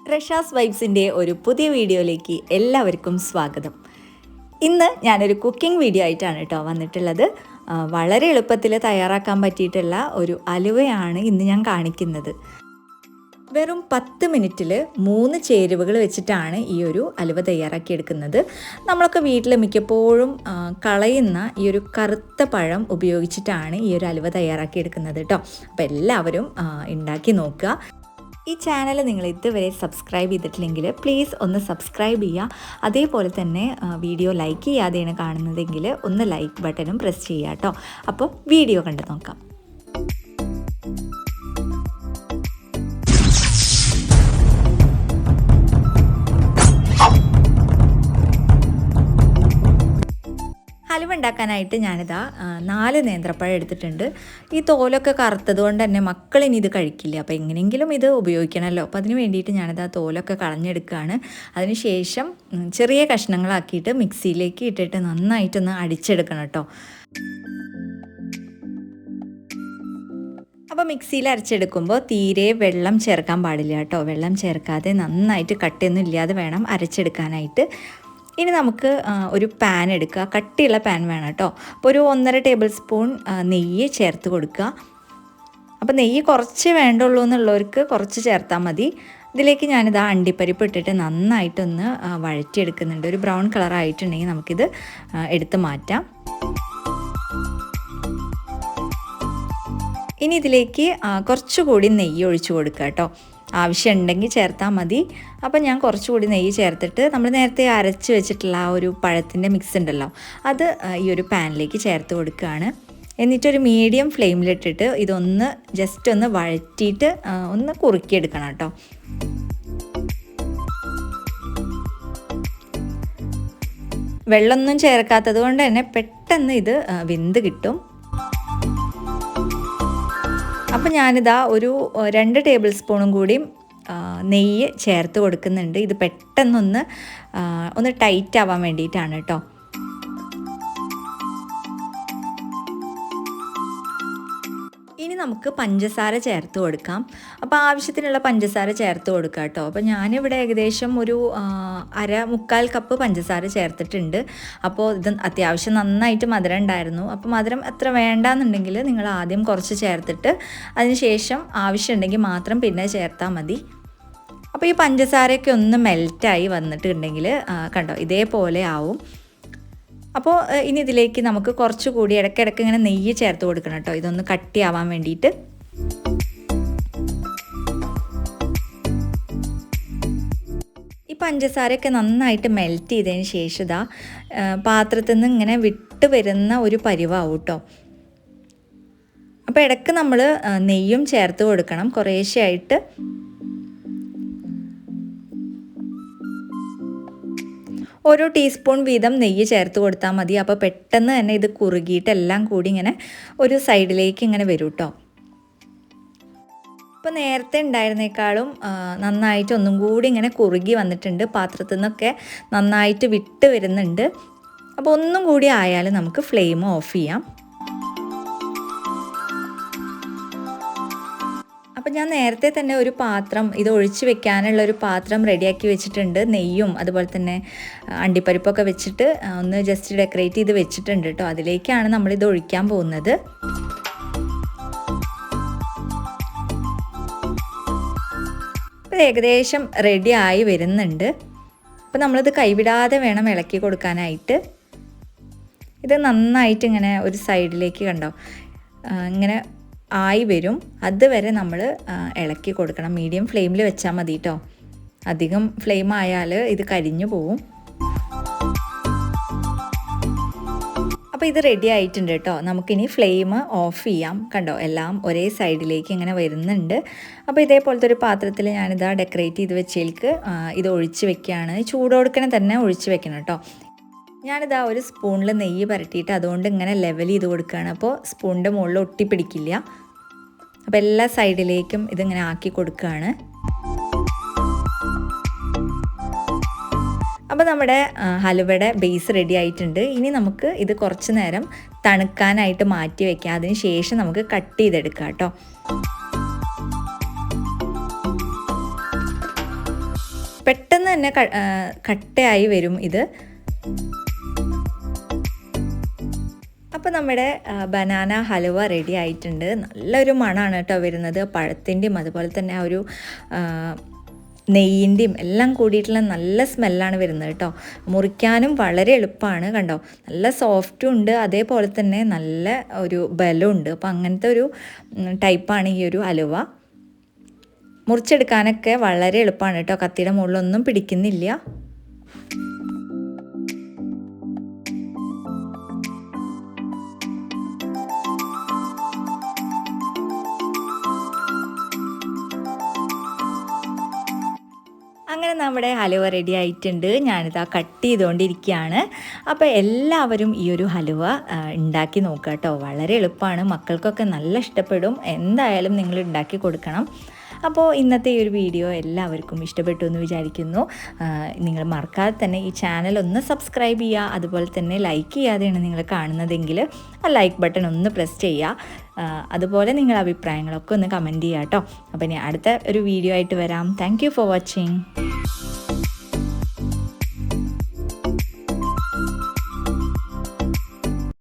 RaSha's വൈബ്സിൻ്റെ ഒരു പുതിയ വീഡിയോയിലേക്ക് എല്ലാവർക്കും സ്വാഗതം. ഇന്ന് ഞാനൊരു കുക്കിംഗ് വീഡിയോ ആയിട്ടാണ് കേട്ടോ വന്നിട്ടുള്ളത്. വളരെ എളുപ്പത്തിൽ തയ്യാറാക്കാൻ പറ്റിയിട്ടുള്ള ഒരു അലുവയാണ് ഇന്ന് ഞാൻ കാണിക്കുന്നത്. വെറും 10 മിനിറ്റിൽ 3 ചേരുവകൾ വെച്ചിട്ടാണ് ഈ ഒരു അലുവ തയ്യാറാക്കിയെടുക്കുന്നത്. നമ്മളൊക്കെ വീട്ടിൽ മിക്കപ്പോഴും കളയുന്ന ഈ ഒരു കറുത്ത പഴം ഉപയോഗിച്ചിട്ടാണ് ഈ ഒരു അലുവ തയ്യാറാക്കിയെടുക്കുന്നത് കേട്ടോ. അപ്പോൾ എല്ലാവരും ഉണ്ടാക്കി നോക്കുക. ഈ ചാനൽ നിങ്ങൾ ഇതുവരെ സബ്സ്ക്രൈബ് ചെയ്തിട്ടില്ലെങ്കിൽ പ്ലീസ് ഒന്ന് സബ്സ്ക്രൈബ് ചെയ്യുക. അതേപോലെ തന്നെ വീഡിയോ ലൈക്ക് ചെയ്യാതെയാണ് കാണുന്നതെങ്കിൽ ഒന്ന് ലൈക്ക് ബട്ടണും പ്രസ് ചെയ്യുക കേട്ടോ. അപ്പോൾ വീഡിയോ കണ്ടു നോക്കാം. ഹലുവ ഉണ്ടാക്കാനായിട്ട് ഞാനിതാ 4 നേന്ത്രപ്പഴം എടുത്തിട്ടുണ്ട്. ഈ തോലൊക്കെ കറുത്തത് കൊണ്ട് തന്നെ മക്കളിനി ഇത് കഴിക്കില്ല. അപ്പോൾ എങ്ങനെയെങ്കിലും ഇത് ഉപയോഗിക്കണമല്ലോ. അപ്പോൾ അതിന് വേണ്ടിയിട്ട് ഞാനിതാ തോലൊക്കെ കളഞ്ഞെടുക്കുകയാണ്. അതിനുശേഷം ചെറിയ കഷ്ണങ്ങളാക്കിയിട്ട് മിക്സിയിലേക്ക് ഇട്ടിട്ട് നന്നായിട്ടൊന്ന് അടിച്ചെടുക്കണം കേട്ടോ. അപ്പോൾ മിക്സിയിൽ അരച്ചെടുക്കുമ്പോൾ തീരെ വെള്ളം ചേർക്കാൻ പാടില്ല കേട്ടോ. വെള്ളം ചേർക്കാതെ നന്നായിട്ട് കട്ടിയൊന്നും ഇല്ലാതെ വേണം അരച്ചെടുക്കാനായിട്ട്. ഇനി നമുക്ക് ഒരു പാൻ എടുക്കുക. കട്ടിയുള്ള പാൻ വേണം കേട്ടോ. അപ്പോൾ ഒരു 1.5 ടേബിൾ സ്പൂൺ നെയ്യ് ചേർത്ത് കൊടുക്കുക. അപ്പോൾ നെയ്യ് കുറച്ച് വേണ്ടുള്ളൂ എന്നുള്ളവർക്ക് കുറച്ച് ചേർത്താൽ മതി. ഇതിലേക്ക് ഞാനിതാ അണ്ടിപ്പരിപ്പ് ഇട്ടിട്ട് നന്നായിട്ടൊന്ന് വഴറ്റിയെടുക്കുന്നുണ്ട്. ഒരു ബ്രൗൺ കളർ ആയിട്ടുണ്ടെങ്കിൽ നമുക്കിത് എടുത്ത് മാറ്റാം. ഇനി ഇതിലേക്ക് കുറച്ചുകൂടി നെയ്യ് ഒഴിച്ച് കൊടുക്കുക കേട്ടോ. ആവശ്യമുണ്ടെങ്കിൽ ചേർത്താൽ മതി. അപ്പം ഞാൻ കുറച്ചുകൂടി നെയ്യ് ചേർത്തിട്ട് നമ്മൾ നേരത്തെ അരച്ച് വെച്ചിട്ടുള്ള ആ ഒരു പഴത്തിൻ്റെ മിക്സ് ഉണ്ടല്ലോ, അത് ഈ ഒരു പാനിലേക്ക് ചേർത്ത് കൊടുക്കുകയാണ്. എന്നിട്ടൊരു മീഡിയം ഫ്ലെയിമിലിട്ടിട്ട് ഇതൊന്ന് ജസ്റ്റ് ഒന്ന് വഴറ്റിയിട്ട് ഒന്ന് കുറുക്കിയെടുക്കണം കേട്ടോ. വെള്ളമൊന്നും ചേർക്കാത്തത് കൊണ്ട് തന്നെ പെട്ടെന്ന് ഇത് വെന്ത് കിട്ടും. അപ്പം ഞാനിതാ ഒരു 2 ടേബിൾ സ്പൂണും കൂടി നെയ്യ് ചേർത്ത് കൊടുക്കുന്നുണ്ട്. ഇത് പെട്ടെന്നൊന്ന് ടൈറ്റ് ആവാൻ വേണ്ടിയിട്ടാണ് കേട്ടോ. ഇനി നമുക്ക് പഞ്ചസാര ചേർത്ത് കൊടുക്കാം. അപ്പോൾ ആവശ്യത്തിനുള്ള പഞ്ചസാര ചേർത്ത് കൊടുക്കാം കേട്ടോ. അപ്പോൾ ഞാനിവിടെ ഏകദേശം ഒരു 1/4 കപ്പ് പഞ്ചസാര ചേർത്തിട്ടുണ്ട്. അപ്പോൾ ഇത് അത്യാവശ്യം നന്നായിട്ട് മധുരം ഉണ്ടായിരുന്നു. അപ്പോൾ മധുരം എത്ര വേണ്ടാന്നുണ്ടെങ്കിൽ നിങ്ങൾ ആദ്യം കുറച്ച് ചേർത്തിട്ട് അതിന് ശേഷം ആവശ്യമുണ്ടെങ്കിൽ മാത്രം പിന്നെ ചേർത്താൽ മതി. അപ്പോൾ ഈ പഞ്ചസാരയൊക്കെ ഒന്ന് മെൽറ്റായി വന്നിട്ടുണ്ടെങ്കിൽ കണ്ടോ ഇതേപോലെ ആവും. അപ്പോൾ ഇനി ഇതിലേക്ക് നമുക്ക് കുറച്ചുകൂടി ഇടയ്ക്കിടയ്ക്ക് ഇങ്ങനെ നെയ്യ് ചേർത്ത് കൊടുക്കണം കേട്ടോ, ഇതൊന്ന് കട്ടിയാവാൻ വേണ്ടിയിട്ട്. ഈ പഞ്ചസാരയൊക്കെ നന്നായിട്ട് മെൽറ്റ് ചെയ്തതിന് ശേഷം ഇതാ പാത്രത്തിൽ നിന്ന് ഇങ്ങനെ വിട്ട് വരുന്ന ഒരു പരിവാവും കേട്ടോ. അപ്പോൾ ഇടയ്ക്ക് നമ്മൾ നെയ്യും ചേർത്ത് കൊടുക്കണം കുറേശ്ശെയായിട്ട്. ഓരോ ടീസ്പൂൺ വീതം നെയ്യ് ചേർത്ത് കൊടുത്താൽ മതി. അപ്പോൾ പെട്ടെന്ന് തന്നെ ഇത് കുറുകിയിട്ട് എല്ലാം കൂടി ഇങ്ങനെ ഒരു സൈഡിലേക്ക് ഇങ്ങനെ വരും കേട്ടോ. ഇപ്പോൾ നേരത്തെ ഉണ്ടായിരുന്നേക്കാളും നന്നായിട്ട് ഒന്നും കൂടി ഇങ്ങനെ കുറുകി വന്നിട്ടുണ്ട്. പാത്രത്തിൽ നിന്നൊക്കെ നന്നായിട്ട് വിട്ട് വരുന്നുണ്ട്. അപ്പോൾ ഒന്നും കൂടി ആയാൽ നമുക്ക് ഫ്ലെയിം ഓഫ് ചെയ്യാം. അപ്പം ഞാൻ നേരത്തെ തന്നെ ഒരു പാത്രം ഇത് ഒഴിച്ച് വെക്കാനുള്ള ഒരു പാത്രം റെഡിയാക്കി വെച്ചിട്ടുണ്ട്. നെയ്യും അതുപോലെ തന്നെ അണ്ടിപ്പരിപ്പൊക്കെ വെച്ചിട്ട് ഒന്ന് ജസ്റ്റ് ഡെക്കറേറ്റ് ചെയ്ത് വെച്ചിട്ടുണ്ട് കേട്ടോ. അതിലേക്കാണ് നമ്മളിത് ഒഴിക്കാൻ പോകുന്നത്. അപ്പോൾ ഏകദേശം റെഡി ആയി വരുന്നുണ്ട്. അപ്പോൾ നമ്മളിത് കൈവിടാതെ വേണം ഇളക്കി കൊടുക്കാനായിട്ട്. ഇത് നന്നായിട്ട് ഇങ്ങനെ ഒരു സൈഡിലേക്ക് കണ്ടോ ഇങ്ങനെ ആയി വരും. അതുവരെ നമ്മൾ ഇളക്കി കൊടുക്കണം. മീഡിയം ഫ്ലെയിമിൽ വെച്ചാൽ മതി കേട്ടോ. അധികം ഫ്ലെയിം ആയാൽ ഇത് കരിഞ്ഞു പോവും. അപ്പോൾ ഇത് റെഡി ആയിട്ടുണ്ട് കേട്ടോ. നമുക്കിനി ഫ്ലെയിം ഓഫ് ചെയ്യാം. കണ്ടോ എല്ലാം ഒരേ സൈഡിലേക്ക് ഇങ്ങനെ വരുന്നുണ്ട്. അപ്പോൾ ഇതേപോലത്തെ ഒരു പാത്രത്തിൽ ഞാനിതാ ഡെക്കറേറ്റ് ചെയ്ത് വെച്ചേൽക്ക് ഇത് ഒഴിച്ച് വെക്കുകയാണ്. ചൂടോടുക്കനെ തന്നെ ഒഴിച്ച് വെക്കണം കേട്ടോ. ഞാനിതാ ഒരു സ്പൂണിൽ നെയ്യ് പരട്ടിയിട്ട് അതുകൊണ്ട് ഇങ്ങനെ ലെവൽ ചെയ്ത് കൊടുക്കുകയാണ്. അപ്പോൾ സ്പൂണിൻ്റെ മുകളിൽ ഒട്ടിപ്പിടിക്കില്ല. അപ്പോൾ എല്ലാ സൈഡിലേക്കും ഇതിങ്ങനെ ആക്കി കൊടുക്കുകയാണ്. അപ്പോൾ നമ്മുടെ ഹലുവയുടെ ബേസ് റെഡി ആയിട്ടുണ്ട്. ഇനി നമുക്ക് ഇത് കുറച്ച് നേരം തണുക്കാനായിട്ട് മാറ്റി വയ്ക്കാം. അതിന് ശേഷം നമുക്ക് കട്ട് ചെയ്തെടുക്കാം കേട്ടോ. തന്നെ കട്ടയായി വരും ഇത്. അപ്പോൾ നമ്മുടെ ബനാന ഹലുവ റെഡി ആയിട്ടുണ്ട്. നല്ലൊരു മണമാണ് കേട്ടോ വരുന്നത്. പഴത്തിൻ്റെയും അതുപോലെ തന്നെ ആ ഒരു നെയ്യിൻ്റെയും എല്ലാം കൂടിയിട്ടുള്ള നല്ല സ്മെല്ലാണ് വരുന്നത് കേട്ടോ. മുറിക്കാനും വളരെ എളുപ്പമാണ്. കണ്ടോ, നല്ല സോഫ്റ്റും ഉണ്ട്, അതേപോലെ തന്നെ നല്ല ഒരു ബലമുണ്ട്. അപ്പോൾ അങ്ങനത്തെ ഒരു ടൈപ്പാണ് ഈ ഒരു ഹലുവ. മുറിച്ചെടുക്കാനൊക്കെ വളരെ എളുപ്പമാണ് കേട്ടോ. കത്തിയുടെ മുകളിലൊന്നും പിടിക്കുന്നില്ല. അങ്ങനെ നമ്മുടെ ഹലുവ റെഡി ആയിട്ടുണ്ട്. ഞാനിതാ കട്ട് ചെയ്തുകൊണ്ടിരിക്കുകയാണ്. അപ്പോൾ എല്ലാവരും ഈ ഒരു ഹലുവ ഉണ്ടാക്കി നോക്കുക കേട്ടോ. വളരെ എളുപ്പമാണ്, മക്കൾക്കൊക്കെ നല്ല ഇഷ്ടപ്പെടും. എന്തായാലും നിങ്ങൾ ഉണ്ടാക്കി കൊടുക്കണം. അപ്പോൾ ഇന്നത്തെ ഈ ഒരു വീഡിയോ എല്ലാവർക്കും ഇഷ്ടപ്പെട്ടു എന്ന് വിചാരിക്കുന്നു. നിങ്ങൾ മറക്കാതെ തന്നെ ഈ ചാനൽ ഒന്ന് സബ്സ്ക്രൈബ് ചെയ്യുക. അതുപോലെ തന്നെ ലൈക്ക് ചെയ്യാതെയാണ് നിങ്ങൾ കാണുന്നതെങ്കിൽ ആ ലൈക്ക് ബട്ടൺ ഒന്ന് പ്രസ് ചെയ്യുക. അതുപോലെ നിങ്ങളുടെ അഭിപ്രായങ്ങളൊക്കെ ഒന്ന് കമൻറ്റ് ചെയ്യുക കേട്ടോ. അപ്പോൾ ഇനി അടുത്ത ഒരു വീഡിയോ ആയിട്ട് വരാം. Thank you for watching.